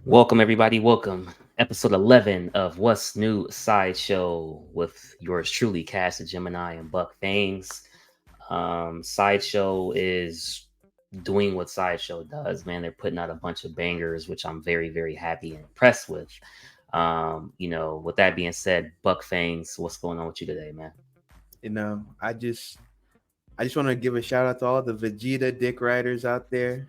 Welcome, everybody. Welcome. Episode 11 of What's New Sideshow with yours truly, Cass the Gemini and Buck Fangs. Sideshow is doing what Sideshow does, man. They're putting out a bunch of bangers, which I'm very, very happy and impressed with. With that being said, Buck Fangs, what's going on with you today, man? I just want to give a shout out to all the Vegeta dick riders out there.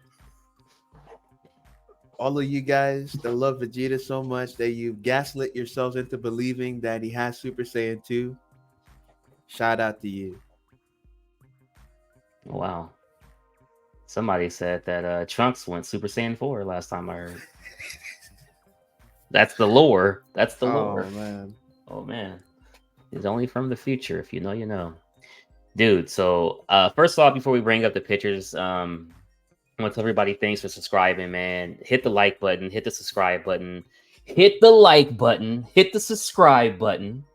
All of you guys that love Vegeta so much that you gaslit yourselves into believing that he has Super Saiyan 2. Shout out to you. Wow. Somebody said that Trunks went Super Saiyan 4 last time I heard. That's the lore. That's the Oh lore. man. Oh, man. It's only from the future. If you know, you know. Dude, so first off, before we bring up the pictures, I want to tell everybody thanks for subscribing, man. Hit the like button, hit the subscribe button, hit the like button, hit the subscribe button.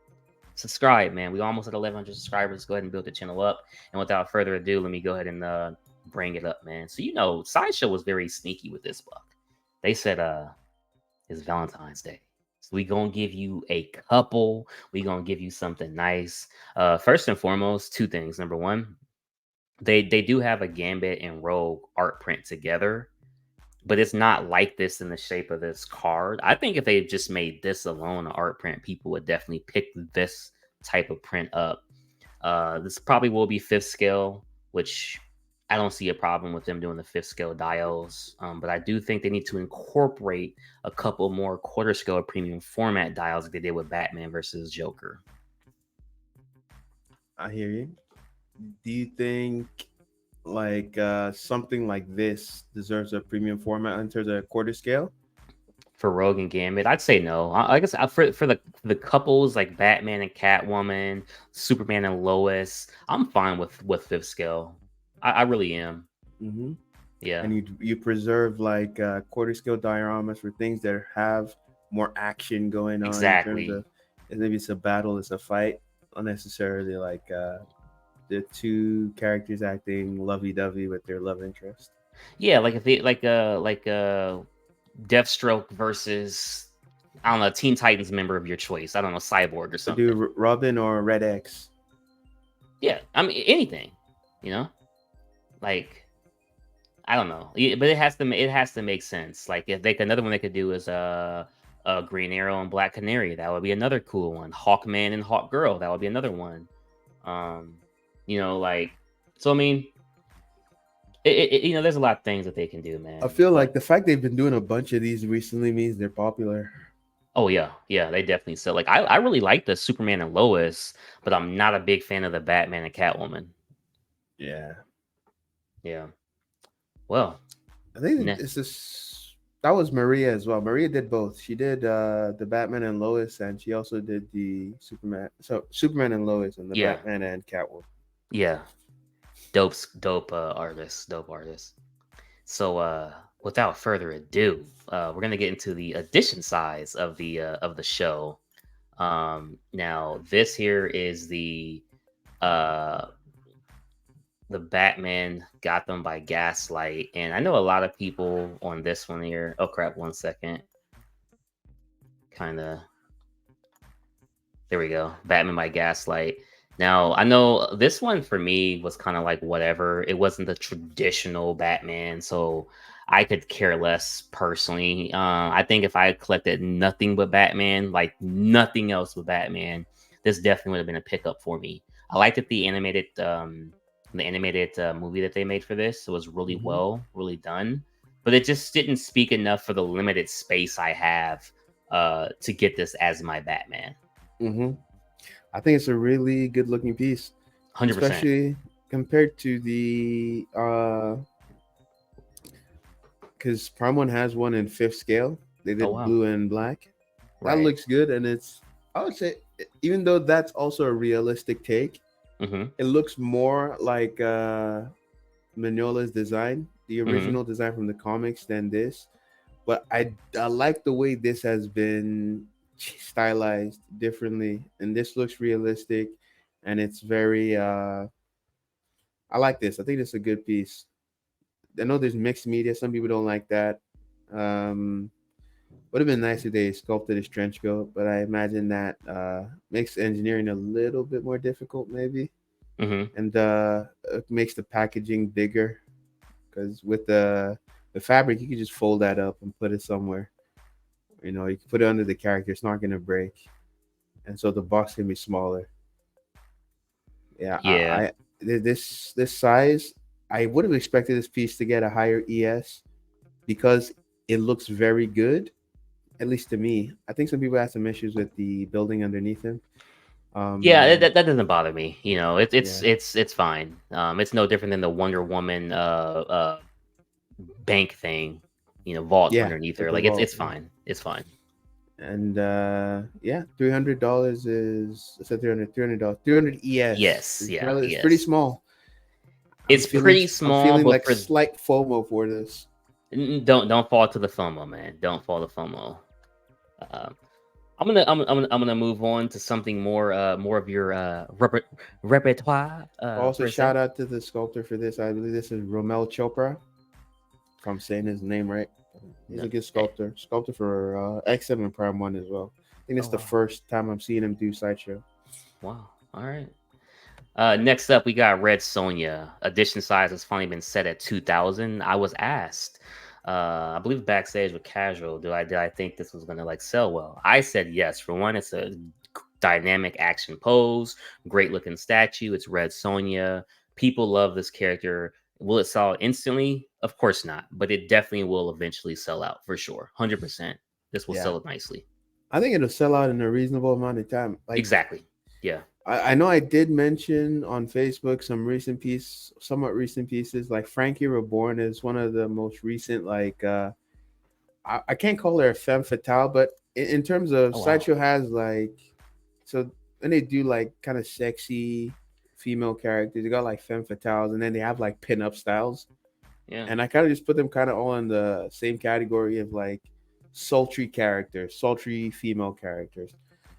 Subscribe, man. We almost at 1,100 subscribers. Go ahead and build the channel up. And without further ado, let me go ahead and bring it up, man. So Sideshow was very sneaky with this book. They said it's Valentine's Day. So we gonna give you a couple. We gonna give you something nice. First and foremost, two things. Number one, they do have a Gambit and Rogue art print together, but it's not like this in the shape of this card. I think if they just made this alone an art print, people would definitely pick this type of print up. This probably will be fifth scale, which I don't see a problem with them doing the fifth scale dials. But I do think they need to incorporate a couple more quarter scale premium format dials like they did with Batman versus Joker. I hear you. Do you think something like this deserves a premium format in terms of quarter scale? For Rogue and Gambit, I'd say no. I guess for the couples like Batman and Catwoman, Superman and Lois, I'm fine with fifth scale. I really am. Mm-hmm. Yeah, And you preserve quarter scale dioramas for things that have more action going on in terms exactly. of maybe it's a battle, it's a fight, not necessarily the two characters acting lovey dovey with their love interest. Yeah, like if they Deathstroke versus I don't know, Teen Titans member of your choice. I don't know, Cyborg or To something. do Robin or Red X. Yeah, I mean anything, you know, like I don't know, but it has to make sense. Like if they another one they could do is Green Arrow and Black Canary. That would be another cool one. Hawkman and Hawk Girl. That would be another one. Um, like so. I mean, there's a lot of things that they can do, I man. feel But like the fact they've been doing a bunch of these recently means they're popular. oh yeah, yeah, they definitely sell. Like I really like the Superman and Lois, but I'm not a big fan of the Batman and Catwoman. Yeah. Yeah. Well, I think ne- this is that was Maria as well. Maria did both. She did the Batman and Lois, and she also did the Superman. So Superman and Lois, and the yeah, Batman and Catwoman. yeah. Dope artist, dope artist. So without further ado, we're gonna get into the edition size of the show. Now this here is uh the Batman Gotham by Gaslight, and I know a lot of people on this one here. Oh crap! 1 second, kind of. There we go. Batman by Gaslight. Now I know this one for me was kind of like whatever. It wasn't the traditional Batman, so I could care less personally. I think if I had collected nothing but Batman, like nothing else but Batman, this definitely would have been a pickup for me. I liked that the animated movie that they made for this. It was really Mm-hmm. well, really done, but it just didn't speak enough for the limited space I have to get this as my Batman. Mm-hmm. I think it's a really good looking piece, 100%. especially compared to because Prime One has one in fifth scale. They Oh did wow. blue and black. That Right. looks good, and I would say even though that's also a realistic take, Mhm. it looks more like Mignola's design, the Mhm. original design from the comics, than this. But I like the way this has been stylized differently, and this looks realistic, and it's very. I like this. I think it's a good piece. I know there's mixed media. Some people don't like that. Um, Would have been nice if they sculpted his trench coat, but I imagine that makes engineering a little bit more difficult, maybe, Hmm. and it makes the packaging bigger because with the fabric, you can just fold that up and put it somewhere. You know, you can put it under the character; it's not gonna break, and so the box can be smaller. Yeah, Yeah. this size, I would have expected this piece to get a higher ES because it looks very good, at least to me. I think some people have some issues with the building underneath him. Yeah, Um, that doesn't bother me. You know, yeah, it's fine. It's no different than the Wonder Woman bank thing, you know, vault yeah, underneath with her. the Like vault. it's Yeah. fine. It's fine. And yeah, $300 is I said $300. 300 ES. Yes, It's yeah, it's pretty yes. small. It's pretty I'm small, feeling but like for slight FOMO for this. don't fall to the FOMO, man. Don't fall to FOMO. Um, I'm gonna move on to something more of your repertoire Also, per se. shout out to the sculptor for this. I believe this is Romel Chopra, if I'm saying his name right. He's No, a good sculptor. Sculptor for X7 and Prime 1 as well. I think oh it's the wow, first time I'm seeing him do Sideshow. wow. All right. Next up, we got Red Sonja. Edition size has finally been set at 2,000. I was asked, I believe backstage with Casual, did I think this was gonna like sell well? I said yes. For one, it's a dynamic action pose, great looking statue. It's Red Sonja. People love this character. Will it sell instantly? Of course not, but it definitely will eventually sell out for sure. 100%. This will Yeah. sell it nicely. I think it'll sell out in a reasonable amount of time. Like, Exactly. Yeah. I know I did mention on Facebook some somewhat recent pieces. Like Frankie Reborn is one of the most recent. Like I can't call her a femme fatale, but in terms of Oh wow. Sideshow has like so when they do like kind of sexy female characters, they got like femme fatales, and then they have like pin up styles, Yeah. and I kind of just put them kind of all in the same category of like sultry characters, sultry female characters,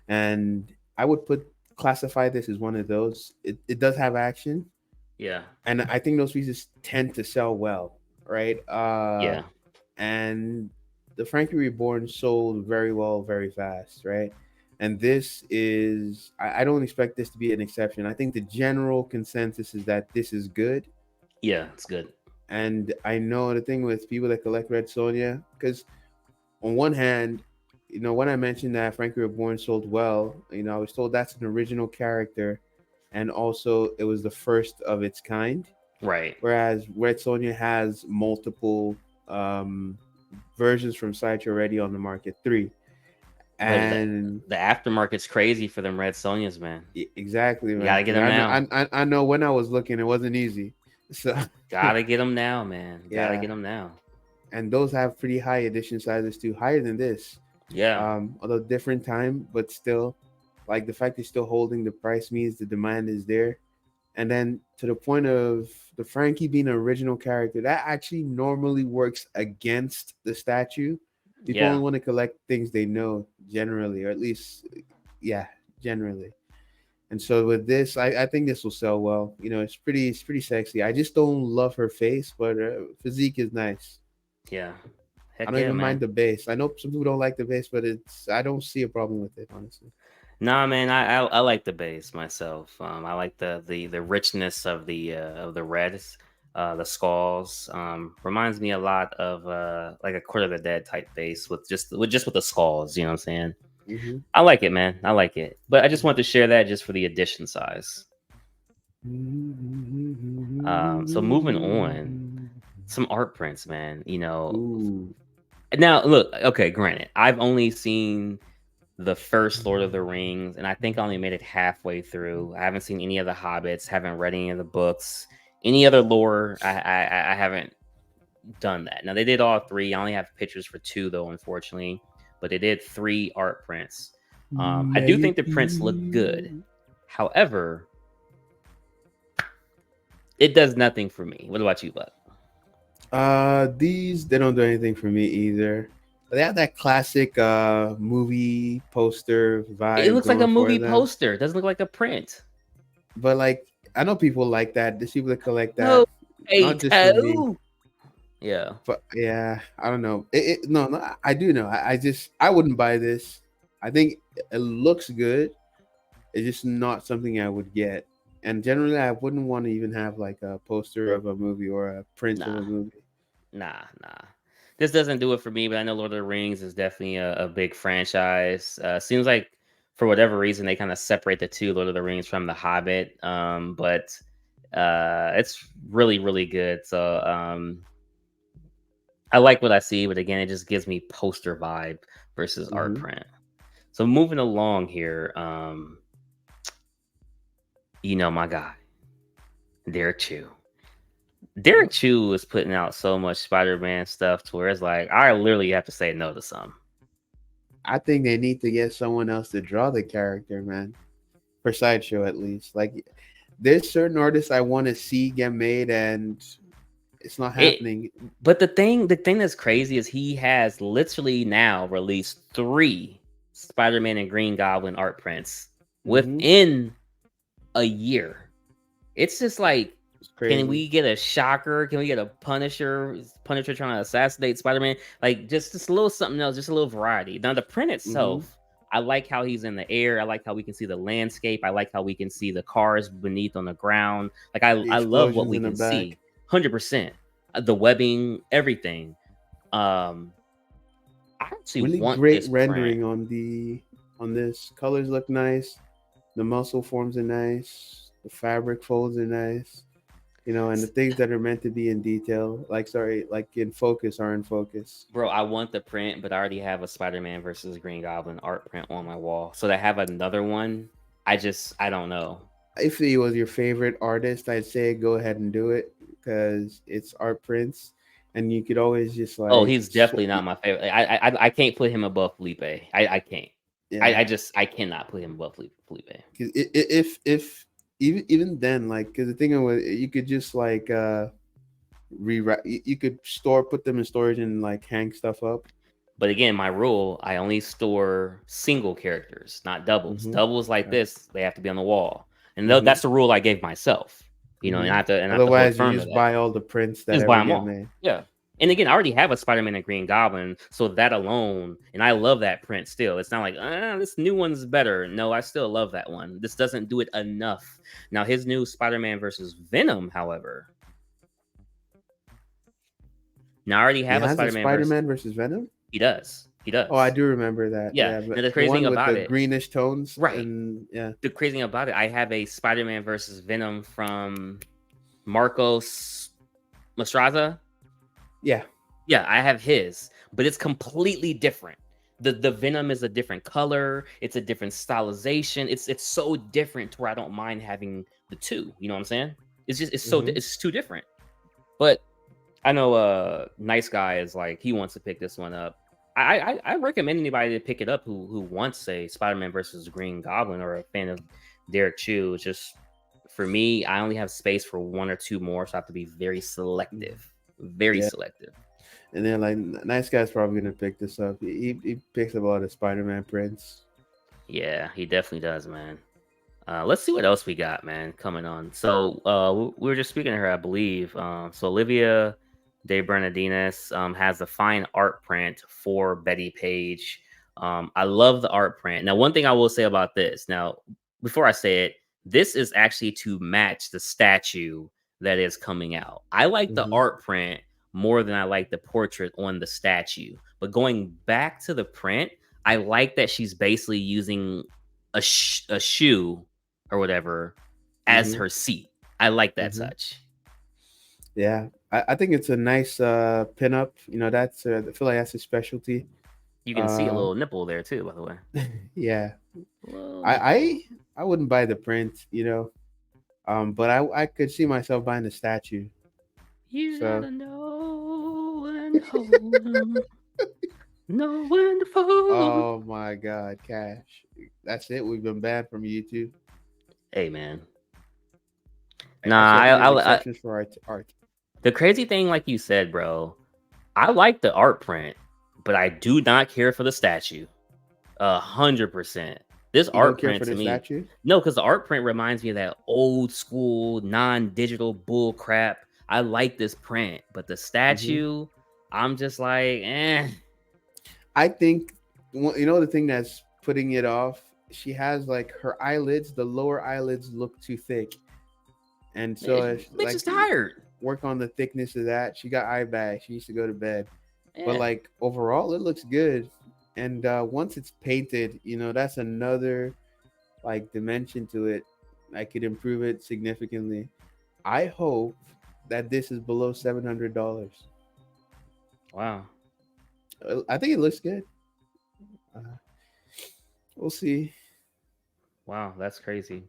and I would put classify this as one of those. It does have action, Yeah. and I think those pieces tend to sell well, right? Yeah. And the Frankie Reborn sold very well, very fast, right? And this is, I don't expect this to be an exception. I think the general consensus is that this is good. Yeah. It's good. And I know the thing with people that collect Red Sonja, because on one hand, when I mentioned that Frankie Reborn sold well, I was told that's an original character, and also it was the first of its kind. Right. Whereas Red Sonja has multiple um, versions from Sideshow already on the market, three, But and the aftermarket's crazy for them Red Sonjas, man. exactly, You man. gotta get them now. I know when I was looking, it wasn't easy. So Gotta get them now, man. Gotta yeah, get them now. and those have pretty high edition sizes too, higher than this. Yeah. Although different time, but still, like the fact they're still holding the price means the demand is there. And then to the point of the Frankie being an original character, that actually normally works against the statue. People only Yeah. want to collect things they know generally, or at least, yeah, generally. And so with this, I think this will sell well. It's pretty sexy. I just don't love her face, but physique is nice. Yeah. I Heck don't yeah, even mind man. the base. I know some people don't like the base, but I don't see a problem with it, honestly. Nah, man, I like the base myself. I like the richness of the reds, the skulls. Reminds me a lot of like a Court of the Dead type base with the skulls. You know what I'm saying? Hmm. I like it, man. I like it. But I just want to share that just for the edition size. So moving on, some art prints, man. You know, Ooh. now look, okay, granted, I've only seen the first Lord of the Rings, and I think I only made it halfway through. I haven't seen any of the Hobbits, haven't read any of the books, any other lore. I haven't done that. Now they did all three. I only have pictures for two though, unfortunately, but they did three art prints. I Let do think it the prints look good. be. However, it does nothing for me. What about you, Buck? These they don't do anything for me either. But they have that classic movie poster It vibe looks like a going for movie them. poster. It doesn't look like a print. But like I know people like that. There's people that collect No that. Not just for me. potato. Yeah, But yeah, I don't know. No, no, I do know. I just I wouldn't buy this. I think it looks good. It's just not something I would get. And generally, I wouldn't want to even have like a poster of a movie or a print of nah, a movie. nah. This doesn't do it for me, but I know Lord of the Rings is definitely a big franchise. Seems like for whatever reason they kind of separate the two, Lord of the Rings from The Hobbit. But it's really, really good. So I like what I see, but again, it just gives me poster vibe versus art Hmm. print. So moving along here, my guy, Derek Chu. Derek Yep. Chu is putting out so much Spider-Man stuff to where it's like I literally have to say no to some. I think they need to get someone else to draw the character, man. For Sideshow, at least. Like, there's certain artists I want to see get made, and it's not It, happening. but the thing that's crazy is he has literally now released 3 Spider-Man and Green Goblin art prints Hmm. within a year. It's just like, It's can crazy. we get a shocker? Can we get a Punisher? Punisher trying to assassinate Spider-Man? Like just a little something else, just a little variety. Now the print Hmm. itself, I like how he's in the air. I like how we can see the landscape. I like how we can see the cars beneath on the ground. Like The I love what explosions we in the can back. see. 100%. The webbing, everything. Um, I actually Really want great this print. rendering on this. Colors look nice. The muscle forms are nice. The fabric folds are nice. And the things that are meant to be in detail, like sorry, like in focus, are in focus. Bro, I want the print, but I already have a Spider-Man versus Green Goblin art print on my wall. So to have another one, I don't know. If he was your favorite artist, I'd say go ahead and do it because it's art prints, and you could always just Oh, like he's definitely not my favorite. I can't put him above Felipe. I can't. yeah. I cannot put him above Felipe. 'Cause if even then, like, because the thing was, you could just like rewrite. You could put them in storage and like hang stuff up. But again, my rule, I only store single characters, not doubles. Mm-hmm. Doubles like Right. this, they have to be on the wall. And Mm-hmm. that's the rule I gave myself. And Mm-hmm. I have to hold Otherwise, you firm to just that. buy all the prints that Just buy ever them get all. made. Yeah. And again, I already have a Spider-Man and Green Goblin, so that alone, and I love that print still. It's not like, this new one's better. No, I still love that one. This doesn't do it enough. Now, his new Spider-Man versus Venom, however, now I already He have a has a Spider-Man versus. Spider-Man versus Venom. He does. He Oh, I does. do remember that. Yeah. Yeah, Now, but the the crazy thing one with about the it, greenish tones right? and yeah. The crazy thing about it, I have a Spider-Man versus Venom from Marcos Mastraza. Yeah. Yeah, I have his, but it's completely different. The Venom is a different color, it's a different stylization. It's so different to where I don't mind having the two. You know what I'm saying? Hmm. It's too different. But I know Nice Guy is like he wants to pick this one up. I recommend anybody to pick it up who wants a Spider-Man versus Green Goblin or a fan of Derek Chu. It's just for me, I only have space for one or two more, so I have to be very selective. Very Yeah. selective. And then like nice guy's probably gonna pick this up. He picks up a lot of Spider-Man prints. Yeah, he definitely does, man. Let's see what else we got, man, coming on. So we were just speaking to her, I believe. So Olivia De Bernardines has a fine art print for Betty Page. I love the art print. Now, one thing I will say about this, now, before I say it, this is actually to match the statue that is coming out. I like the Hmm. art print more than I like the portrait on the statue. But going back to the print, I like that she's basically using a shoe or whatever as Hmm. her seat. I like that Hmm. touch. Yeah, I think it's a nice pinup. That's I feel like that's a specialty. You can see a Uh, little nipple there too, by the way. yeah, A little I I nipple. I wouldn't buy the print, but I could see myself buying the statue. You So gotta know when to hold 'em, know when to fold 'em. oh my God, Cash, that's it. We've been banned from YouTube. Hey man, I nah. said there's exceptions for art. The crazy thing, like you said, bro, I like the art print, but I do not care for the statue. 100%. This You don't art care print for to the me, statue? no, because the art print reminds me of that old school non-digital bull crap. I like this print, but the Hmm. statue, I'm just like, eh. I think you know the thing that's putting it off. She has like her eyelids. The lower eyelids look too thick, and so if Bitch like is tired. work on the thickness of that. She got eye bags. She needs to go to bed. But Yeah. like overall, it looks good. And once it's painted, that's another like dimension to it. I could improve it significantly. I hope that this is below $700. Wow. I think it looks good. Uh, we'll see. Wow, that's crazy.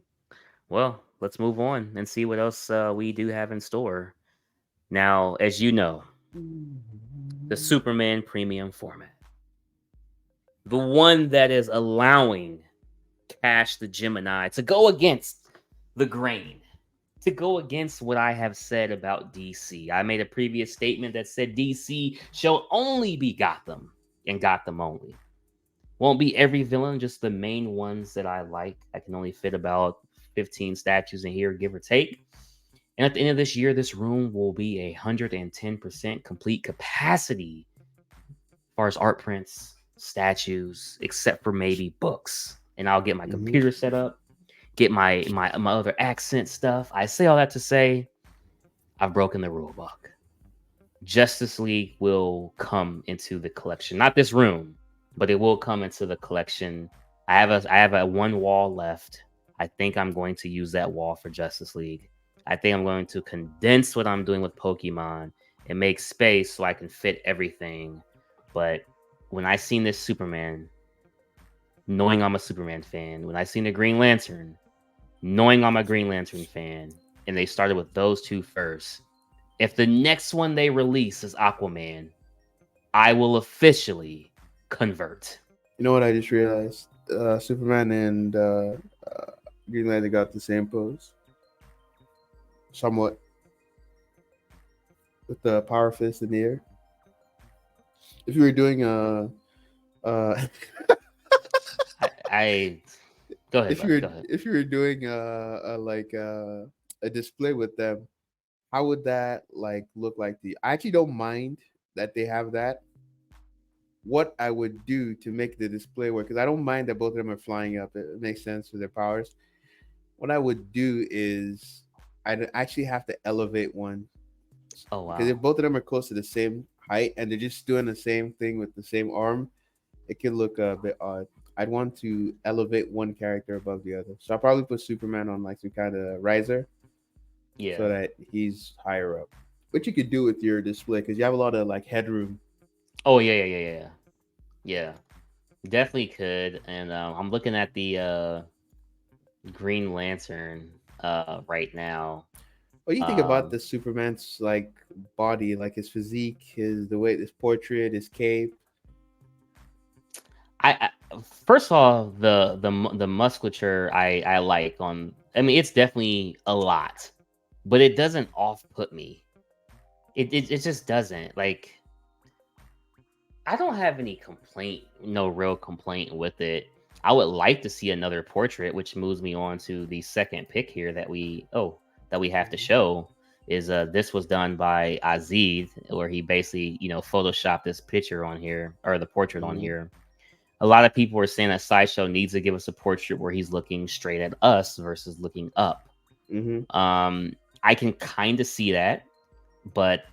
Well, let's move on and see what else we do have in store. Now, as you know, the Superman premium format, the one that is allowing Cash the Gemini to go against the grain, to go against what I have said about DC. I made a previous statement that said DC shall only be Gotham and Gotham only. Won't be every villain, just the main ones that I like. I can only fit about 15 statues in here, give or take. And at the end of this year, this room will be 110% complete capacity as far as art prints, statues, except for maybe books. And I'll get my Hmm. computer set up, get my other accent stuff. I say all that to say I've broken the rule book. Justice League will come into the collection. Not this room, but it will come into the collection. I have a one wall left. I think I'm going to use that wall for Justice League. I think I'm going to condense what I'm doing with Pokemon and make space so I can fit everything. But when I seen this Superman, knowing I'm a Superman fan, when I seen the Green Lantern, knowing I'm a Green Lantern fan, and they started with those two first, if the next one they release is Aquaman, I will officially convert. You know what I just realized? Superman and Green Lantern got the same pose, somewhat, with the power fist in the air. If you were doing uh I go ahead, if you buddy. were Go ahead. if you were doing a display with them, how would that like look like to you? I actually don't mind that they have that. What I would do to make the display work, because I don't mind that both of them are flying up. It makes sense for their powers. What I would do is I'd actually have to elevate one, Oh because if wow. both of them are close to the same height and they're just doing the same thing with the same arm, it could look a bit odd. I'd want to elevate one character above the other. So I'll probably put Superman on like some kind of riser so Yeah. that he's higher up. Which you could do with your display because you have a lot of like headroom. Oh yeah. Yeah. Definitely could. And I'm looking at the Green Lantern right now. What do you think about Um the Superman's like body, like his physique, his the way his portrait, his cape? I first of all, the musculature I like on. I mean, it's definitely a lot, but it doesn't off put me. It just doesn't. Like, I don't have any complaint, no real complaint with it. I would like to see another portrait, which moves me on to the second pick here that we have to show is this was done by Aziz, where he basically photoshopped this picture on here or the portrait on Mm-hmm. here. A lot of people are saying that Sideshow needs to give us a portrait where he's looking straight at us versus looking up. Mm-hmm. Um, I can kind of see that, but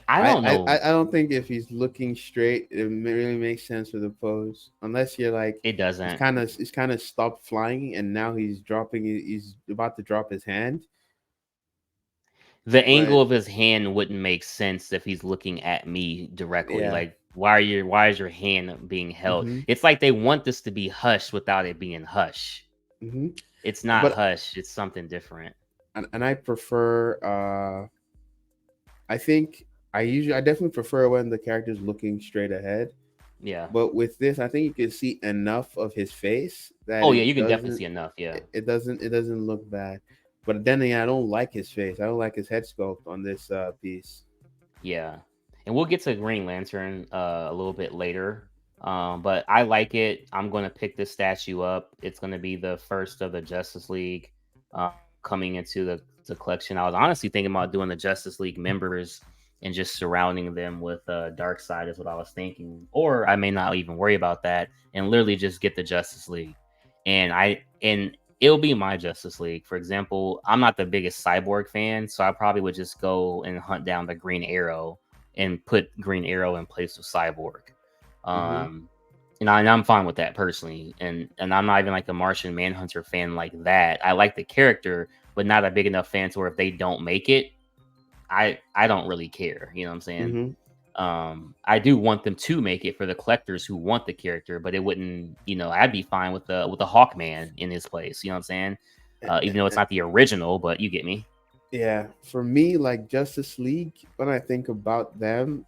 I I, don't I know. I don't think if he's looking straight, really makes sense for the pose. Unless you're like, It doesn't. he's kind of stopped flying and now he's dropping. He's about to drop his hand. The angle But of his hand wouldn't make sense if he's looking at me directly. yeah. Like, why is your hand being held? Mm-hmm. It's like they want this to be hush without it being hush. Mm-hmm. It's not But hush. It's something different. and I prefer. I think I definitely prefer when the character's looking straight ahead. Yeah. But with this, I think you can see enough of his face that Oh yeah, you can definitely see enough. Yeah. it doesn't look bad. But then again, I don't like his face. I don't like his head sculpt on this piece. Yeah. And we'll get to Green Lantern a little bit later. But I like it. I'm gonna pick this statue up. It's gonna be the first of the Justice League. uh, coming into the collection. I was honestly thinking about doing the Justice League members and just surrounding them with Dark Side is what I was thinking. Or I may not even worry about that and literally just get the Justice League. And it'll be my Justice League. For example, I'm not the biggest Cyborg fan, so I probably would just go and hunt down the Green Arrow and put Green Arrow in place of Cyborg. Mm-hmm. Um, and I'm fine with that personally. And I'm not even like a Martian Manhunter fan like that. I like the character, but not a big enough fan to where if they don't make it, I don't really care. You know what I'm saying? Mm-hmm. I do want them to make it for the collectors who want the character, but it wouldn't, I'd be fine with the Hawkman in his place. You know what I'm saying? Even though it's not the original, but you get me. Yeah, for me, like Justice League, when I think about them,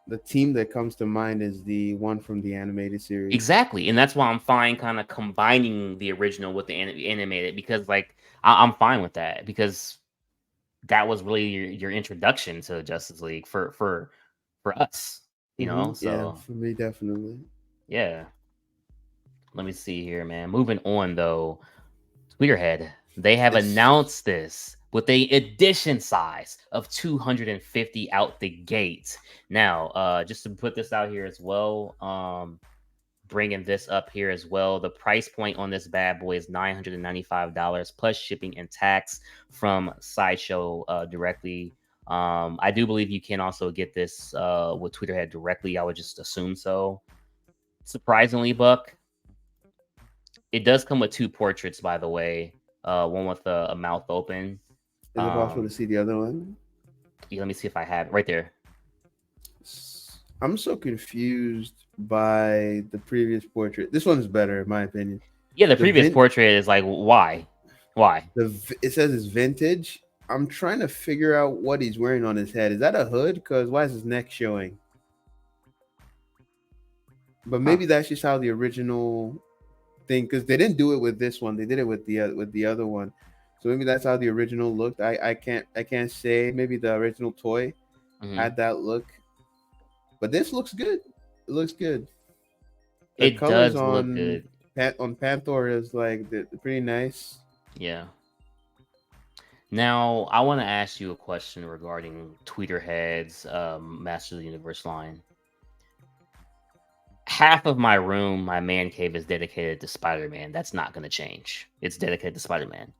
the team that comes to mind is the one from the animated series. Exactly, and that's why I'm fine kind of combining the original with the animated because like I'm fine with that because that was really your introduction to Justice League for us, Mm-hmm. Yeah, So for me, definitely. yeah, let me see here, man. Moving on though, Tweeterhead, they have It's announced this with a edition size of 250 out the gate. Now, just to put this out here as well, bringing this up here as well. The price point on this bad boy is $995 plus shipping and tax from Sideshow directly. I do believe you can also get this with Tweeterhead directly. I would just assume so. Surprisingly, Buck, it does come with two portraits, by the way. One with a mouth open. is it possible to Um, see the other one? yeah, let me see if I have it right there. I'm so confused by the previous portrait. This one's better, in my opinion. Yeah, the The previous vin portrait is like, why? Why? it says it's vintage. I'm trying to figure out what he's wearing on his head. Is that a hood? Because why is his neck showing? But Huh. maybe that's just how the original thing. Because they didn't do it with this one. They did it with the other one. So maybe that's how the original looked. I can't say. Maybe the original toy Hmm. had that look. But this looks good. It looks good. The It colors does look on good. Panther is like they're pretty nice. Yeah. Now, I want to ask you a question regarding Tweeterhead's Master of the Universe line. Half of my room, my man cave, is dedicated to Spider Man. That's not going to change. It's dedicated to Spider Man.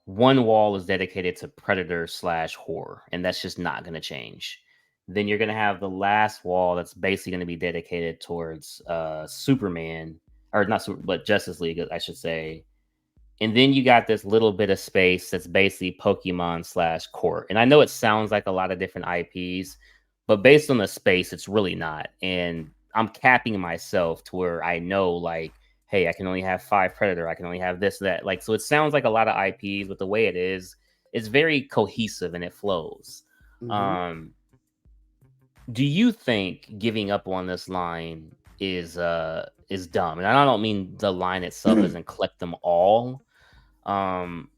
One wall is dedicated to Predator slash horror, and that's just not going to change. Then you're going to have the last wall that's basically going to be dedicated towards Superman, or not Super, but Justice League, I should say. And then you got this little bit of space that's basically Pokemon slash court. And I know it sounds like a lot of different IPs, but based on the space, it's really not. And I'm capping myself to where I know, like, hey, I can only have 5 Predator. I can only have this, that. Like, so it sounds like a lot of IPs, but the way it is, it's very cohesive and it flows. Hmm. Um, do you think giving up on this line is dumb? And I don't mean the line itself doesn't collect them all. um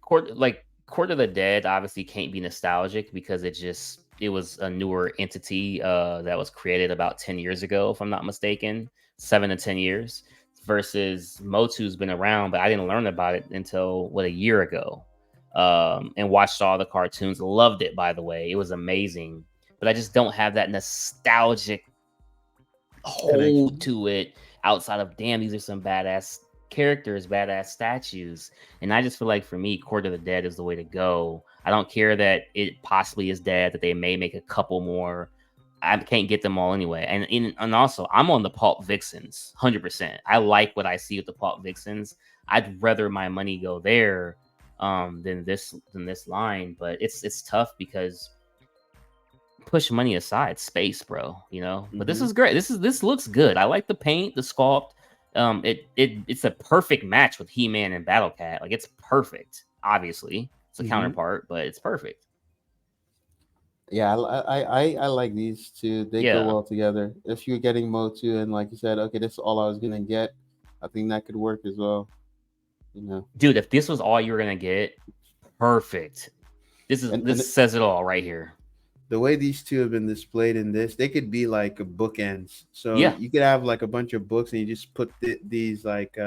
Court of the Dead obviously can't be nostalgic because it was a newer entity that was created about 10 years ago, if I'm not mistaken, 7 to 10 years, versus Motu's been around, but I didn't learn about it until a year ago. And watched all the cartoons, loved it, by the way. It was amazing, but I just don't have that nostalgic hold Connection. to it outside of, damn, these are some badass characters, badass statues. And I just feel like for me, Court of the Dead is the way to go. I don't care that it possibly is dead, that they may make a couple more. I can't get them all anyway. And also, I'm on the Pulp Vixens 100%. I like what I see with the Pulp Vixens. I'd rather my money go there than this line, but it's tough because push money aside, space, bro. But this Hmm. is great. This looks good. I like the paint, the sculpt. It's a perfect match with He-Man and Battle Cat. Like, it's perfect. Obviously, it's a Hmm. counterpart, but it's perfect. Yeah, I like these two. They go Yeah, well together. If you're getting Motu and like you said, okay, this is all I was gonna get, I think that could work as well. You know, dude. If this was all you were gonna get, perfect. This is and this says it all right here. the way these two have been displayed in this, they could be like bookends. So Yeah, you could have like a bunch of books, and you just put these like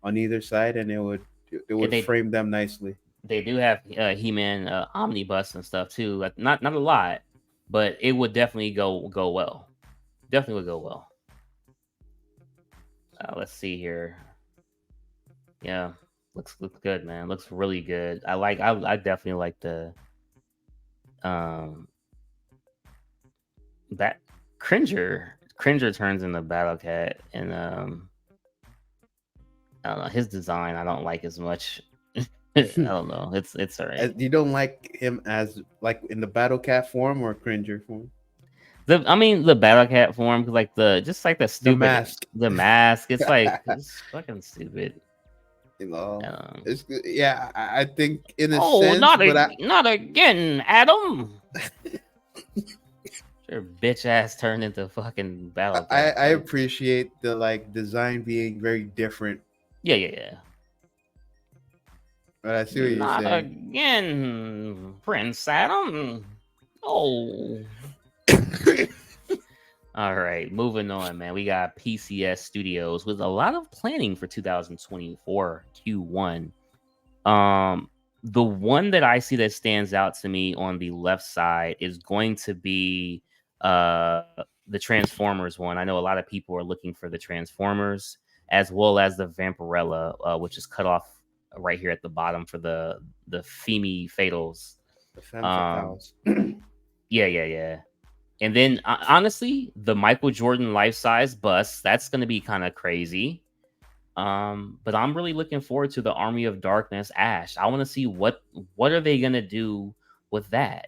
on either side, and it would It And would frame them nicely. they do have He-Man omnibus and stuff too. Like, not a lot, but it would definitely go well. Definitely would go well. Let's see here. Yeah, looks good, man. Looks really good. I definitely like the um that Cringer turns into Battle Cat, and I don't know, his design I don't like as much. I don't know. It's all right. You don't like him as like in the Battle Cat form or Cringer form? I mean the Battle Cat form, like the The stupid mask. the mask. It's like it's fucking stupid. You know, Um, it's good. Yeah, I think in a oh, sense, but not again, Adam. Your bitch ass turned into fucking Battle Cat. I appreciate the like design being very different. Yeah. But I see what you're Not saying. again, Prince Adam. Oh. All right, moving on, man. We got PCS Studios with a lot of planning for 2024 Q1. The one that I see that stands out to me on the left side is going to be the Transformers one. I know a lot of people are looking for the Transformers as well as the Vampirella, which is cut off right here at the bottom for the Femi Fatals. The femme fatales. Yeah. And then honestly, the Michael Jordan life size bust, that's going to be kind of crazy. But I'm really looking forward to the Army of Darkness Ash. I want to see what are they going to do with that.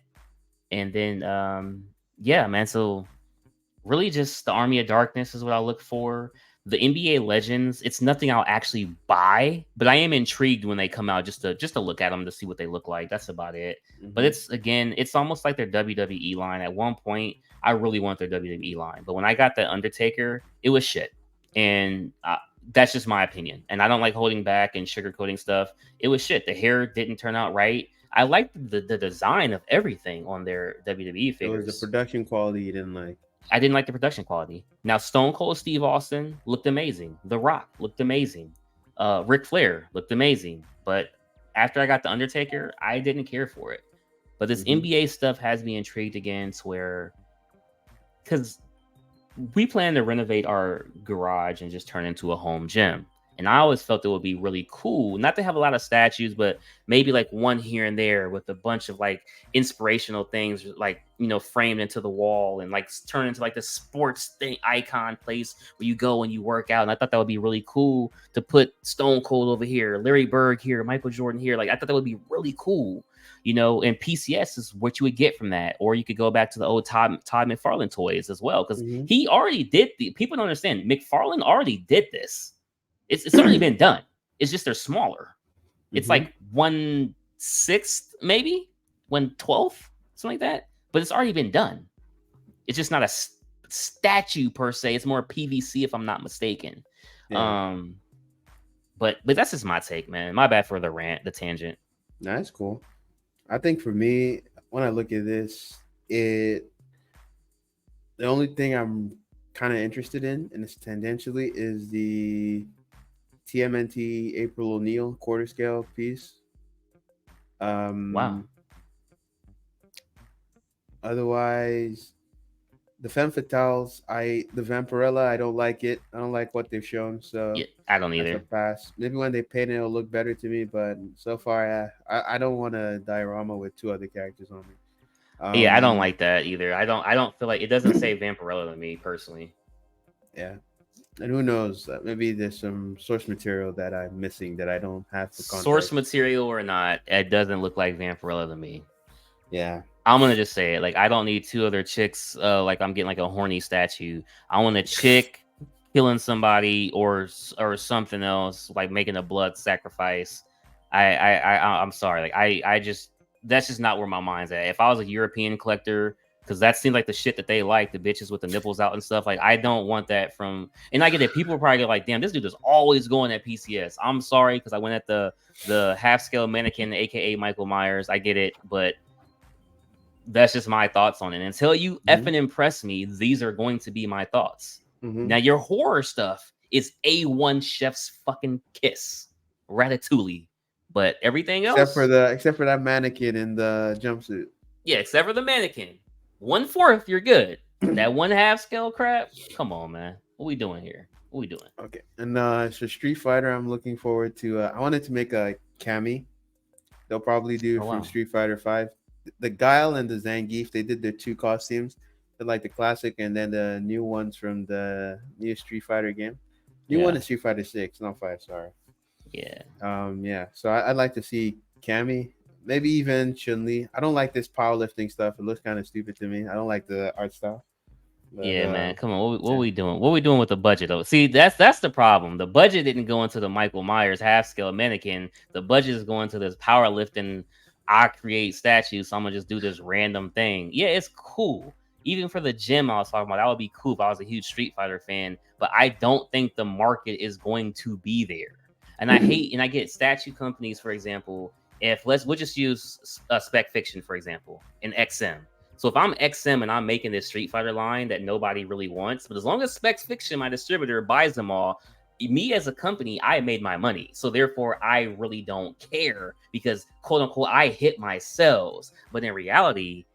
And then yeah, man, so really just the Army of Darkness is what I'll look for. The NBA Legends, it's nothing I'll actually buy, but I am intrigued when they come out just to look at them to see what they look like. That's about it. But it's almost like their WWE line. At one point, I really want their WWE line, but when I got the Undertaker, it was shit, and that's just my opinion. And I don't like holding back and sugarcoating stuff. It was shit. The hair didn't turn out right. I liked the design of everything on their WWE It was figures. the production quality you didn't like. I didn't like the production quality. Now, Stone Cold Steve Austin looked amazing. The Rock looked amazing. Ric Flair looked amazing. But after I got The Undertaker, I didn't care for it. But this NBA stuff has me intrigued again to where, because we plan to renovate our garage and just turn into a home gym. And I always felt it would be really cool, not to have a lot of statues, but maybe like one here and there with a bunch of like inspirational things, like, framed into the wall and like turn into like the sports thing icon place where you go and you work out. And I thought that would be really cool to put Stone Cold over here, Larry Bird here, Michael Jordan here. Like, I thought that would be really cool. And PCS is what you would get from that. Or you could go back to the old Todd McFarlane toys as well, because he already did people don't understand. McFarlane already did this. It's already been done. It's just they're smaller. It's like 1/6, maybe 1/12, something like that. But it's already been done. It's just not a statue per se. It's more PVC, if I'm not mistaken. Yeah. But that's just my take, man. My bad for the tangent. That's cool. I think for me, when I look at this, the only thing I'm kind of interested in, and it's tangentially, is the TMNT April O'Neil quarter scale piece. Wow. Otherwise, the Femme Fatales, the Vampirella, I don't like it. I don't like what they've shown. So yeah, I don't either. That's a pass. Maybe when they paint it, it'll look better to me. But so far, I don't want a diorama with two other characters on it. Yeah, I don't like that either. I don't feel like it doesn't say Vampirella to me personally. Yeah. And who knows? Maybe there's some source material that I'm missing that I don't have for context. Source material or not, it doesn't look like Vampirella to me. Yeah. I'm gonna just say it. Like, I don't need two other chicks. Like, I'm getting like a horny statue. I want a chick killing somebody or something else, like making a blood sacrifice. I'm sorry. Like, I just, that's just not where my mind's at. If I was a European collector, because that seems like the shit that they like, the bitches with the nipples out and stuff. Like, I don't want that from. And I get it. People are probably like, damn, this dude is always going at PCS. I'm sorry, because I went at the half scale mannequin, aka Michael Myers. I get it, but that's just my thoughts on it. Until you effing impress me, these are going to be my thoughts. Now, your horror stuff is A1 Chef's fucking kiss. Ratatouille. But everything else, except for that mannequin in the jumpsuit. yeah, except for the mannequin, 1/4, you're good. That 1/2 scale crap, come on, man. What we doing here? What we doing? Okay, and so Street Fighter, I'm looking forward to. I wanted to make a Cammy. They'll probably do Oh from wow, Street Fighter Five. The Guile and the Zangief, they did their two costumes. They're like the classic, and then the new ones from the new Street Fighter game. New one yeah, is Street Fighter Six, not Five. Sorry. yeah. Yeah. So I'd like to see Cammy, maybe even Chun Li. I don't like this powerlifting stuff. It looks kind of stupid to me. I don't like the art style. But Yeah, man. Come on. What yeah. we doing? What we doing with the budget though? See, that's the problem. The budget didn't go into the Michael Myers half scale mannequin. The budget is going to this powerlifting. I create statues, so I'm gonna just do this random thing. Yeah, it's cool. Even for the gym I was talking about, that would be cool if I was a huge Street Fighter fan. But I don't think the market is going to be there. And I hate, and I get statue companies, for example. If we'll just use Spec Fiction, for example, in XM. So if I'm XM and I'm making this Street Fighter line that nobody really wants, but as long as Specs Fiction, my distributor, buys them all, me as a company, I made my money. So therefore, I really don't care because, quote unquote, I hit my sales. But in reality,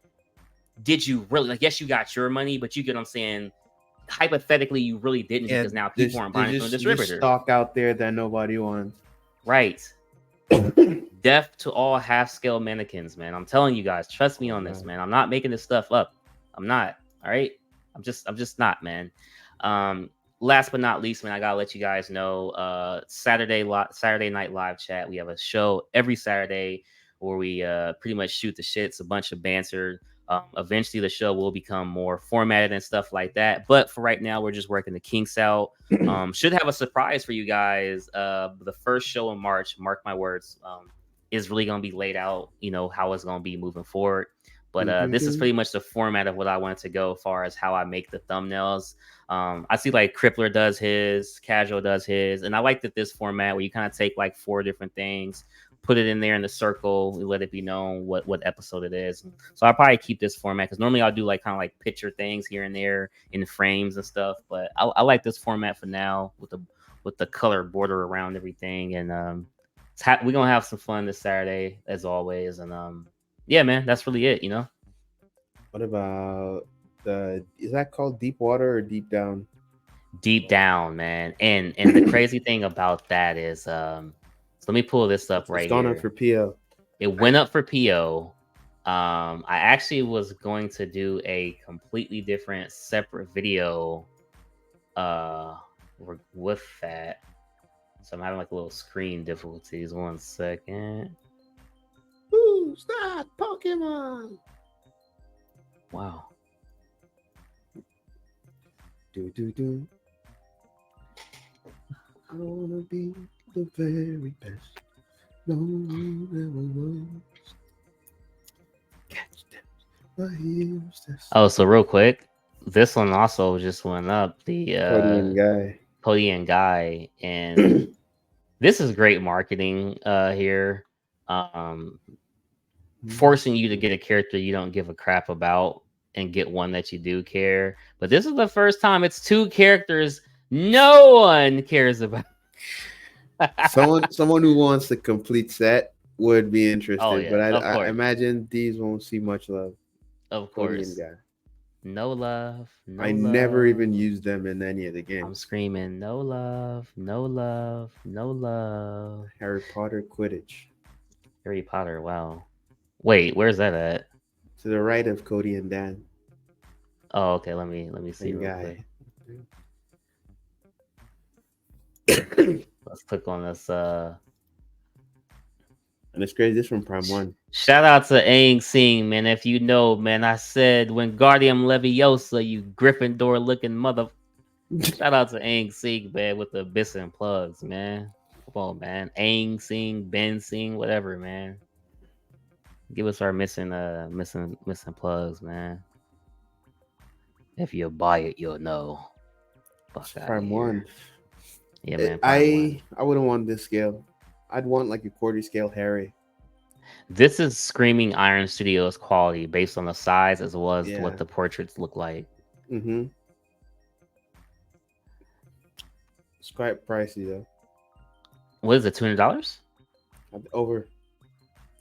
did you really, like, yes, you got your money, but you get what I'm saying? Hypothetically, you really didn't because now people aren't buying it from the distributor. Stock out there that nobody wants. Right. Death to all half-scale mannequins, man. I'm telling you guys, trust me on this, man. I'm not making this stuff up. I'm not. All right. I'm just not, man. Last but not least, man, I gotta let you guys know. Saturday night live chat. We have a show every Saturday where we pretty much shoot the shit. It's a bunch of banter. Eventually, the show will become more formatted and stuff like that. But for right now, we're just working the kinks out. Should have a surprise for you guys. The first show in March, mark my words, is really going to be laid out, how it's going to be moving forward. But this is pretty much the format of what I wanted to go as far as how I make the thumbnails. I see like Crippler does his, Casual does his, and I like that this format where you kind of take like 4 different things, put it in there in the circle, let it be known what episode it is. So I'll probably keep this format because normally I'll do like kind of like picture things here and there in frames and stuff. But I like this format for now with the color border around everything. And we're gonna have some fun this Saturday as always. And yeah, man, that's really it. What about is that called Deep Water or Deep Down? Deep Down, man. And the crazy thing about that is, so let me pull this up right here. It's gone up for PO. It went up for PO. I actually was going to do a completely different, separate video with that. So I'm having like a little screen difficulties. 1 second. Who's that Pokemon? Wow. Do. I wanna be the very best. No one ever was. Catch them. Oh, so real quick, this one also just went up. The Podium guy, and this is great marketing here. Forcing you to get a character you don't give a crap about and get one that you do care. But this is the first time it's 2 characters no one cares about. someone who wants the complete set would be interested. Oh, yeah, but I imagine these won't see much love. Of course. Guy. No love. I never even used them in any of the games. I'm screaming, no love, no love, no love. Harry Potter Quidditch. Harry Potter, wow. Wait, where's that at? To the right of Cody and Dan. Oh, okay. Let me see. Guy. Let's click on this. And it's crazy. This from Prime 1. Shout out to Aang Sing, man. If you know, man, I said Wingardium Leviosa, you Gryffindor looking mother. Shout out to Aang Sing, man, with the bits and plugs, man. Come on, man. Aang Sing, Ben Sing, whatever, man. Give us our missing plugs, man. If you buy it, you'll know. Prime 1. Yeah, man. I wouldn't want this scale. I'd want like a quarter scale Harry. This is Screaming Iron Studios quality based on the size as well as what the portraits look like. Mm-hmm. It's quite pricey though. What is it? $200? Over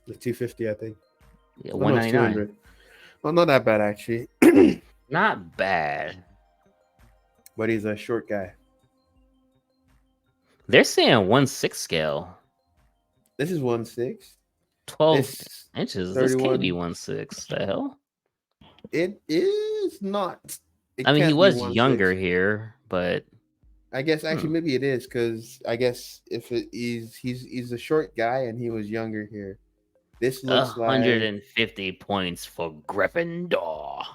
the 250, I think. Yeah, Oh no, it's 199. 200. Well, not that bad actually. Not bad. But he's a short guy. They're saying 1/6 scale. This is 1/6. 12 This inches. This can't be 31. 1/6. The hell? It is not. I It mean, he can't be was 1/6. younger here, but I guess actually hmm. maybe it is because I guess if it is he's a short guy and he was younger here. This looks like 150 points for Gryffindor.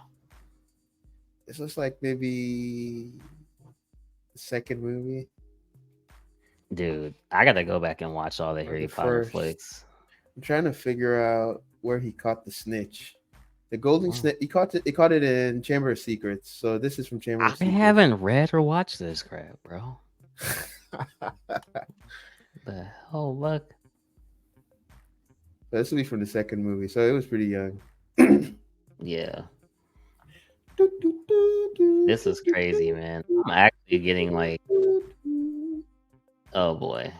maybe the second movie Dude, I gotta go back and watch all the or the Harry Potter first. flicks. I'm trying to figure out where he caught the snitch. The golden Well, snitch. He caught it in Chamber of Secrets. So this is from Chamber I of Secrets. haven't read or watched this crap, bro. The hell, look. This will be from the second movie, so it was pretty young. Yeah, this is crazy, man. I'm actually getting like, oh boy.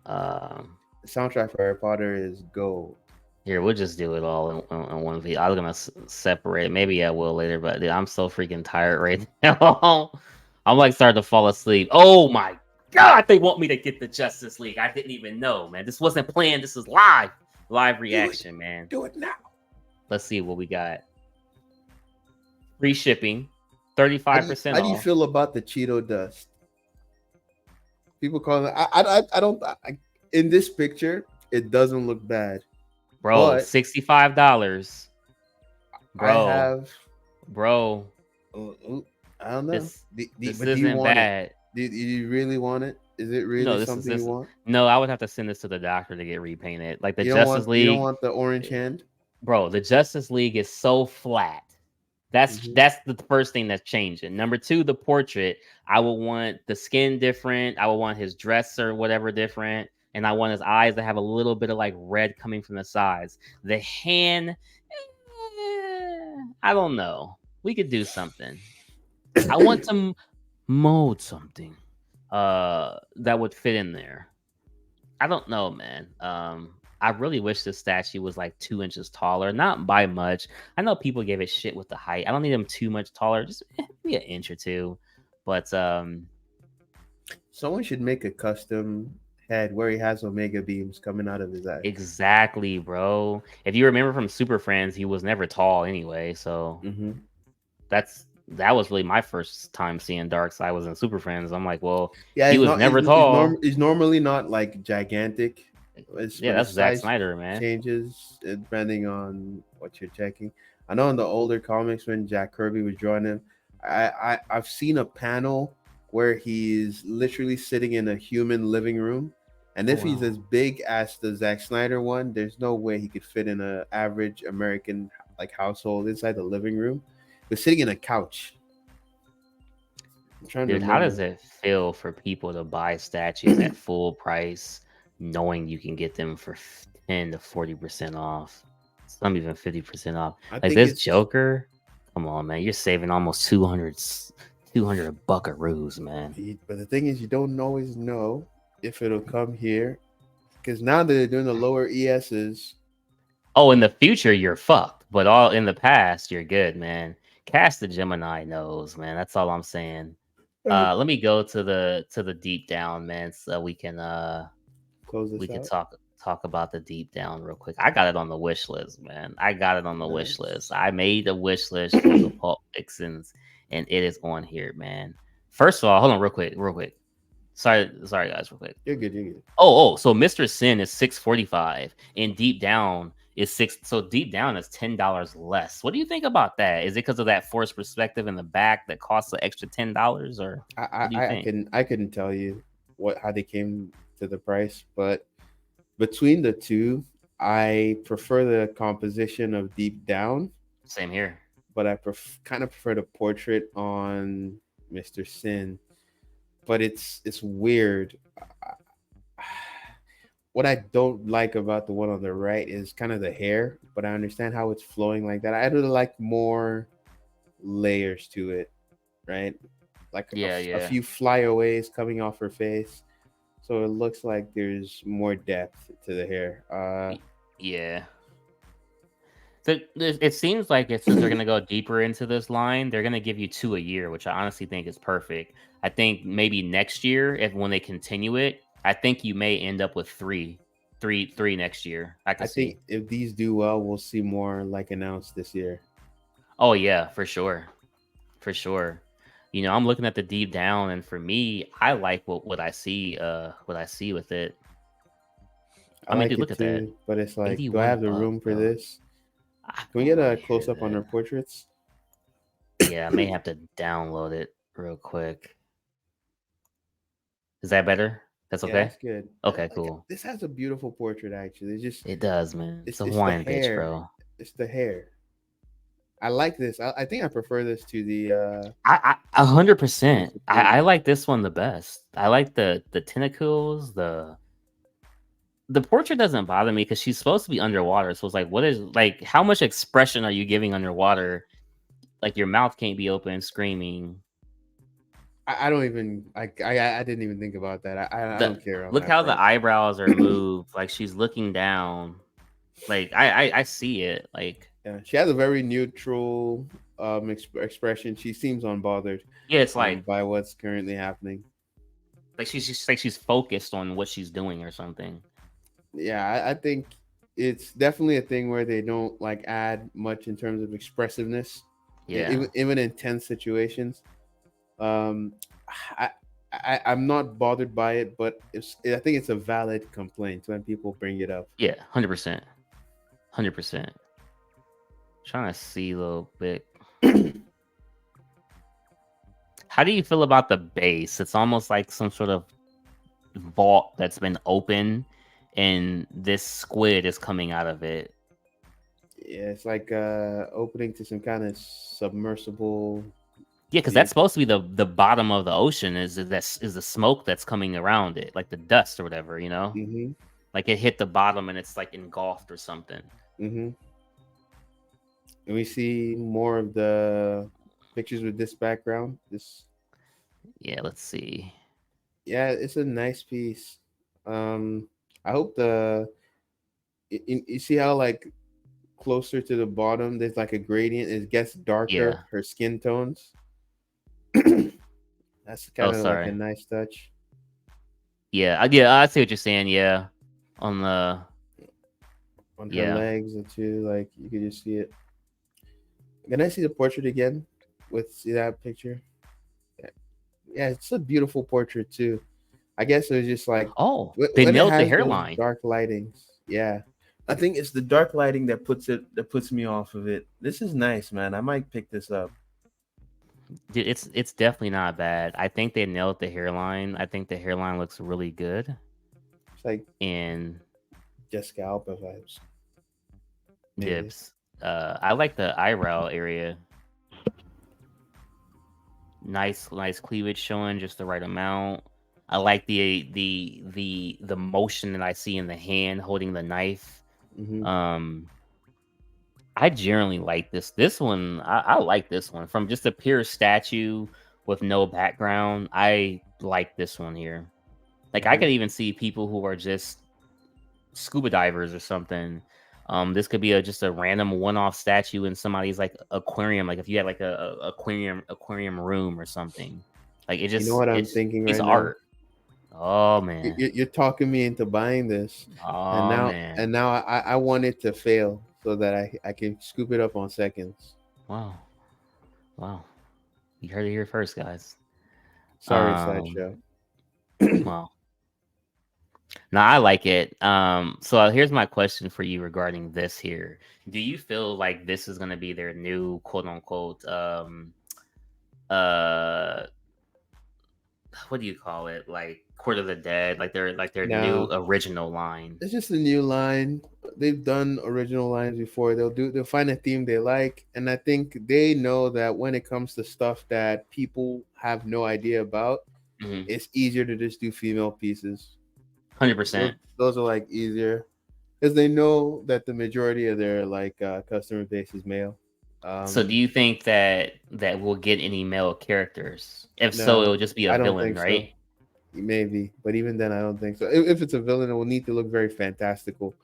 Um, The soundtrack for Harry Potter is gold. Here, we'll just do it all in one video. I was gonna separate. Maybe I will later, but dude, I'm so freaking tired right now. I'm like starting to fall asleep. Oh my god, they want me to get the Justice League. I didn't even know, man. This wasn't planned. This is live Do it. reaction, man. Do it now. Let's see what we got. Free shipping, How 35% do you off, feel about the Cheeto dust? People call it. I don't. In this picture, it doesn't look bad, bro. but $65, I bro, have. bro. I don't know. This But do you isn't want it? bad. Do you really want it? Is it really No, this is something you this. want? No, I would have to send this to the doctor to get repainted. Like the You don't Justice want. You don't League, want the orange eh, hand. bro. The Justice League is so flat. That's Hmm. that's the first thing that's changing. Number two, the portrait. I would want the skin different. I would want his dress or whatever different, and I want his eyes to have a little bit of like red coming from the sides. The hand, I don't know. We could do something. I want to mold something that would fit in there. I don't know, man. I really wish this statue was like 2 inches taller, not by much. I know people gave it shit with the height. I don't need him too much taller, just be an inch or two. But Someone should make a custom head where he has omega beams coming out of his eyes. exactly, bro. If you remember from Super Friends, he was never tall anyway. So Hmm. that was really my first time seeing Darkseid was in Super Friends. I'm like, well, Yeah, he it's was not. never tall. He's normally not like gigantic, Yeah, but his that's Zack size Snyder, man. changes depending on what you're checking. I know in the older comics when Jack Kirby was drawing him, I've seen a panel where he's literally sitting in a human living room, and Oh if he's wow. as big as the Zack Snyder one, there's no way he could fit in an average American like household inside the living room. But sitting in a couch. I'm trying to Dude, how does remember. it feel for people to buy statues at full price, knowing you can get them for 10 to 40% off? Some even 50% off. I Like think this it's Joker, come on, man. You're saving almost 200 buckaroos, man. But the thing is, you don't always know if it'll come here because now that they're doing the lower ESs. Oh, in the future, you're fucked. But all in the past, you're good, man. Cast the Gemini knows, man. That's all I'm saying. uh, Let me go to the deep down, man, so Close we this could out. talk about the deep down real quick. I got it on the wish list, man. I got it on the wish list. Nice. I made a wish list for the Pulp Fixins, and it is on here, man. First of all, hold on, real quick. Sorry, guys, real quick. You're good. You're good. So Mr. Sin is 645, and Deep Down is six. So Deep Down is $10 less. What do you think about that? Is it because of that forced perspective in the back that costs the extra $10, or what do you think? I couldn't tell you how they came to the price, but between the two, I prefer the composition of Deep Down, Same here. but I kind of prefer the portrait on Mr. Sin. But it's weird. What I don't like about the one on the right is kind of the hair, but I understand how it's flowing like that. I would like more layers to it, right? Like Yeah, a yeah. few flyaways coming off her face. So it looks like there's more depth to the hair. Yeah. So it seems like since they're gonna go deeper into this line, they're gonna give you 2 a year, which I honestly think is perfect. I think maybe next year, if when they continue it, I think you may end up with three next year. I I could think see. if these do well, we'll see more like announced this year. Oh yeah, for sure, for sure. I'm looking at the deep down, and for me, I like what I see. What I see with it. I I mean, like dude, look it at that. too, but it's like, do I 81 have the bucks, room for bro. this? I Can we get a might close hit up on it. their portraits? Yeah, I may have to download it real quick. Is that better? That's Yeah, okay? that's good. Okay, Like cool. this has a beautiful portrait actually. It's just It does, man. It's a it's the Hawaiian bitch, hair. bro. It's the hair. I like this. I think I prefer this to the I 100%. I Supreme. like this one the best. I like the tentacles, the portrait doesn't bother me because she's supposed to be underwater. So it's like, what is like how much expression are you giving underwater? Like your mouth can't be open screaming. I don't even I didn't even think about that. I The don't care on look that how the front. eyebrows are moved, like she's looking down. Like I see it. Like Yeah, she has a very neutral expression. She seems unbothered yeah, it's like by what's currently happening. she's just like she's focused on what she's doing or something. Yeah, I think it's definitely a thing where they don't like add much in terms of expressiveness, Yeah. even in tense situations. Um, I, I'm not bothered by it, but I think it's a valid complaint when people bring it up. Yeah, 100%. 100%. Trying to see a little bit. How do you feel about the base? It's almost like some sort of vault that's been open and this squid is coming out of it. Yeah, it's like opening to some kind of submersible Yeah, because that's vehicle. supposed to be the bottom of the ocean is the smoke that's coming around it, like the dust or whatever, you know? Mm-hmm. Like it hit the bottom and it's like engulfed or something. Mm-hmm. And we see more of the pictures with this background. This, Yeah, let's see. yeah, it's a nice piece. Um, I hope you see how like closer to the bottom there's like a gradient. It gets darker. Yeah. Her skin tones. That's Oh, kind of like a sorry. nice touch Yeah, I see what you're saying. Yeah. On the on her yeah. legs and too. Like you could just see it. Can I see the portrait again? With see that picture? Yeah, yeah, it's a beautiful portrait too. I guess it was just like Oh, they when it nailed the has those hairline. dark lightings. Yeah, I think it's the dark lighting that puts me off of it. This is nice, man. I might pick this up. Dude, it's definitely not bad. I think they nailed the hairline. I think the hairline looks really good. It's like And Jessica Alba vibes, maybe. dips. I like the eyebrow area. Nice cleavage showing just the right amount. I like the motion that I see in the hand holding the knife. Hmm. Um I generally like this one. I like this one from just a pure statue with no background. I like this one here. Like I Hmm. could even see people who are just scuba divers or something. This could be just a random one-off statue in somebody's like aquarium. Like if you had like a aquarium room or something. Like You know what I'm thinking it's right now? art. Oh man. You're talking me into buying this, Oh man. and now I want it to fail so that I can scoop it up on seconds. Wow. Wow. You heard it here first, guys. Sorry, Um. Sideshow. Well. No, I like it. So here's my question for you regarding this here. Do you feel like this is gonna be their new quote unquote uh what do you call it? Like Court of the Dead, like their new No, original line. it's just a new line. They've done original lines before. They'll find a theme they like, and I think they know that when it comes to stuff that people have no idea about, Mm-hmm. it's easier to just do female pieces. Those 100%. those are like easier because they know that the majority of their like customer base is male. So do Um, you think that we'll get any male characters? If so, no, it'll just be a I don't villain, think so. right? maybe, but even then, I don't think so. If it's a villain, it will need to look very fantastical.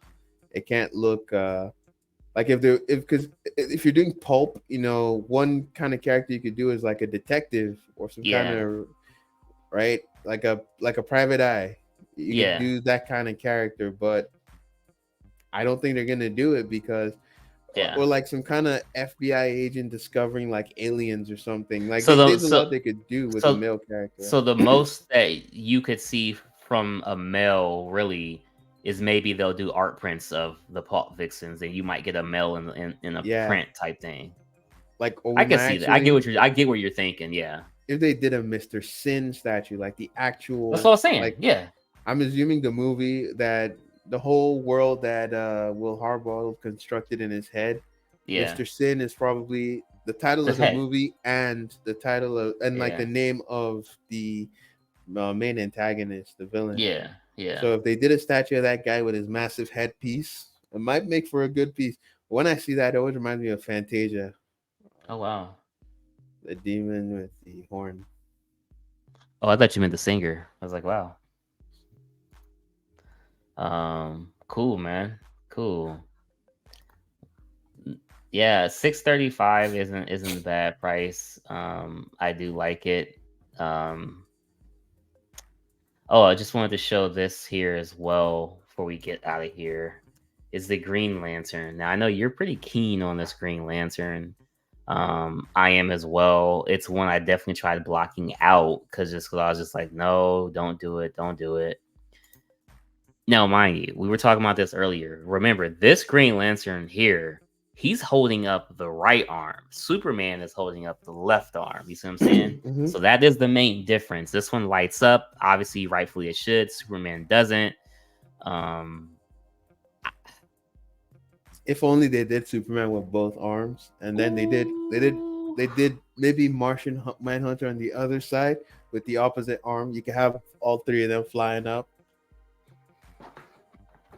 It can't look like if they're if you're doing pulp, one kind of character you could do is like a detective or some kind Yeah, of right, like a private eye. You could yeah, do that kind of character, but I don't think they're gonna do it because yeah. or like some kind of FBI agent discovering like aliens or something. Like So the there's a lot so they could do with a so male character. so the most that you could see from a male really is maybe they'll do art prints of the pulp vixens, and you might get a male in a Yeah, print type thing. like or I we can might see that. actually I get what you're thinking. Yeah, if they did a Mr. Sin statue, like the that's what I actual was saying. like Yeah, I'm assuming the movie that the whole world that Will Harbaugh constructed in his head, yeah. Mr. Sin is probably the title The of the head. movie and the title of and like the Yeah, name of the main antagonist, the villain. yeah, yeah. So if they did a statue of that guy with his massive headpiece, it might make for a good piece. When I see that, it always reminds me of Fantasia, Oh wow. the demon with the horn. Oh, I thought you meant the singer. I was like, wow. Cool, man. Cool. Yeah, 635 isn't a bad price. I do like it. Um, oh, I just wanted to show this here as well before we get out of here. Is the Green Lantern. Now I know you're pretty keen on this Green Lantern. I am as well. It's one I definitely tried blocking out because I was just like, no, don't do it, don't do it. Now, mind you, we were talking about this earlier. Remember, this Green Lantern here, he's holding up the right arm. Superman is holding up the left arm. You see what I'm saying? Hmm. So that is the main difference. This one lights up. Obviously, rightfully it should. Superman doesn't. Um, If only they did Superman with both arms, and then ooh. they did maybe Martian Manhunter on the other side with the opposite arm. You could have all three of them flying up.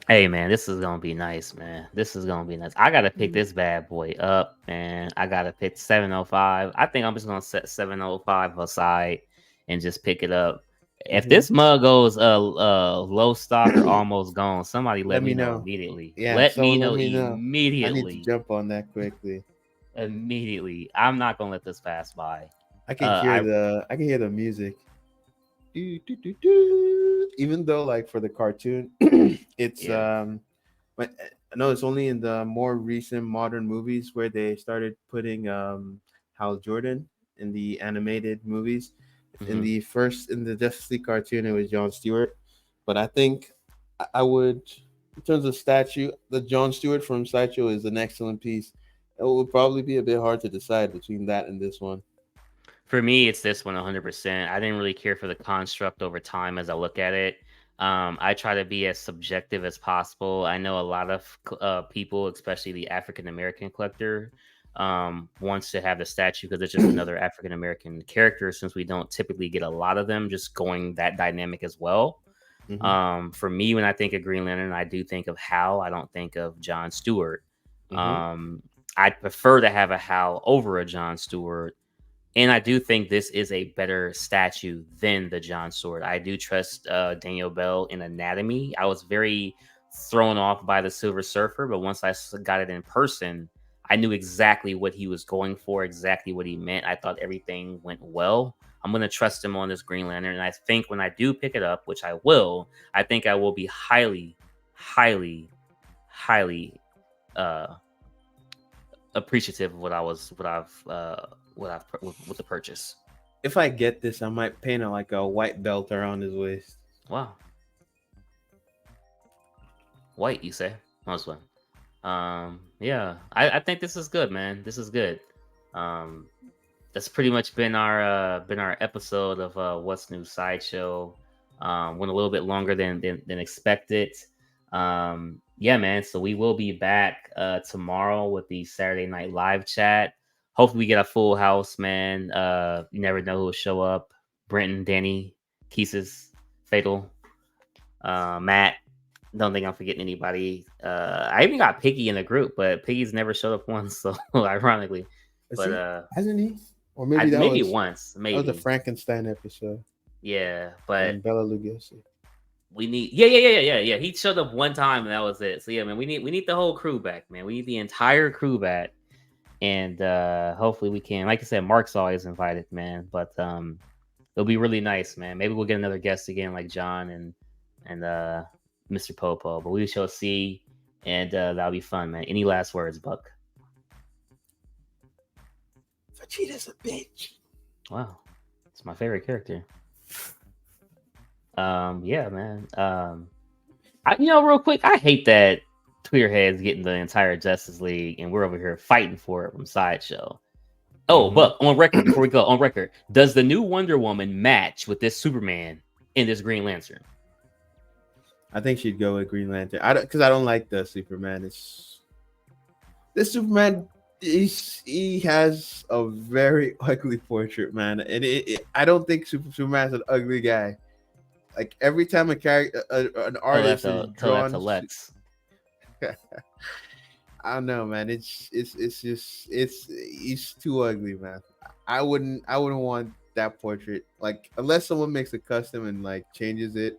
Hey man, this is gonna be nice, man. This is gonna be nice. I gotta pick this bad boy up, man. I gotta pick 705. I think I'm just gonna set 705 aside and just pick it up. If Hmm. this mug goes low stock or almost gone, somebody let Let me me know know. immediately. Yeah, Let me someone let know me know. I need to immediately. jump on that quickly. Immediately. I'm not gonna let this pass by. I I can hear the music. Do, do, do, do. Even though like for the cartoon, it's yeah. but no, it's only in the more recent modern movies where they started putting Hal Jordan in the animated movies. Hmm. In the Justice League cartoon, it was John Stewart. But I think I would, in terms of statue, the John Stewart from Sideshow is an excellent piece. It would probably be a bit hard to decide between that and this one. For me, it's this one 100%. I didn't really care for the construct over time as I look at it. I try to be as subjective as possible. I know a lot of people, especially the African American collector, wants to have the statue because it's just another African American character. Since we don't typically get a lot of them, just going that dynamic as well. Hmm. For me, when I think of Green Lantern, I do think of Hal. I don't think of John Stewart. Hmm. Um, I'd prefer to have a Hal over a John Stewart, and I do think this is a better statue than the John Stewart. I do trust Daniel Bell in anatomy. I was very thrown off by the Silver Surfer, but once got it in person, I knew exactly what he was going for, exactly what he meant. I thought everything went well. I'm going to trust him on this Green Lantern. And I think when I do pick it up, which I will, I think I will be highly, highly, highly uh, appreciative of with the purchase. If I get this, I might paint it like a white belt around his waist. Wow, white, you say? Nice one. Yeah, I think this is good, man. This is good. Um, that's pretty much been our episode of What's New Sideshow. Went a little bit longer than expected. Yeah, man. So we will be back tomorrow with the Saturday Night Live chat. Hopefully, we get a full house, man. You never know who will show up. Brenton, Danny, Keesis, Fatal, Matt. Don't think I'm forgetting anybody. I even got Piggy in the group, but Piggy's never showed up once, so ironically. Is But he? Hasn't he? Or I maybe maybe once, that was the maybe. Frankenstein episode. Yeah, but and Bella Lugosi. we need yeah. He showed up one time and that was it. So yeah, man, we need the whole crew back, man. We need the entire crew back. And hopefully we can. Like I said, Mark's always invited, man. But it'll be really nice, man. Maybe we'll get another guest again, like John and Mr. Popo. But we shall see, and that'll be fun, man. Any last words, Buck? Vegeta's a bitch. Wow, it's my favorite character. Yeah, man. Real quick, I hate that Tweeterhead's getting the entire Justice League, and we're over here fighting for it from Sideshow. Oh, but on record, before we go, on record, does the new Wonder Woman match with this Superman in this Green Lantern? I think she'd go with Green Lantern. Because I don't like the Superman. This Superman. He has a very ugly portrait, man, and I don't think Superman's an ugly guy. Like every time a character, an artist is drawn to Lex. I don't know, man. It's just he's too ugly, man. I wouldn't want that portrait. Like unless someone makes a custom and like changes it,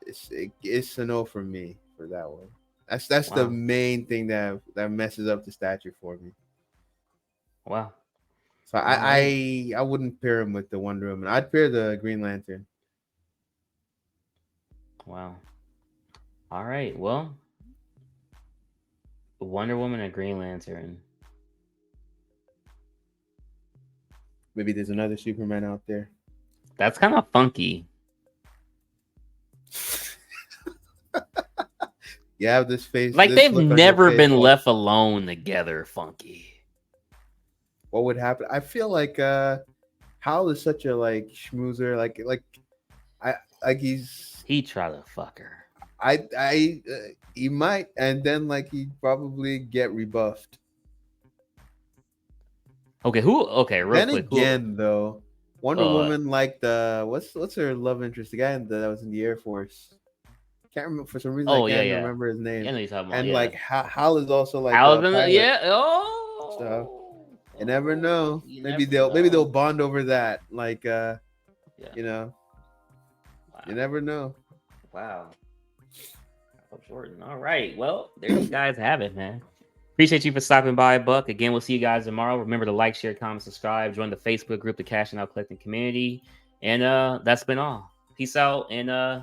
it's a no from me for that one. That's the main thing that messes up the stature for me. Wow. So I wouldn't pair him with the Wonder Woman. I'd pair the Green Lantern. Wow. All right. Well, Wonder Woman and Green Lantern. Maybe there's another Superman out there. That's kind of funky. You have this face. Like they've never been left alone together, funky. What would happen? I feel like Hal is such a like schmoozer. He tried to fuck her. He might, and then like he'd probably get rebuffed. Okay, real then quick. Again, though, Wonder Woman, like the what's her love interest? The guy that was in the Air Force. Can't remember for some reason. I can't remember his name. I know you're talking about, and like Hal is also like So you never know. Maybe they'll bond over that. Like you know. Wow. You never know. Wow. Jordan. All right. Well, there you guys have it, man. Appreciate you for stopping by, Buck. Again, we'll see you guys tomorrow. Remember to like, share, comment, subscribe, join the Facebook group, the Cashing Out Collecting Community. And that's been all. Peace out and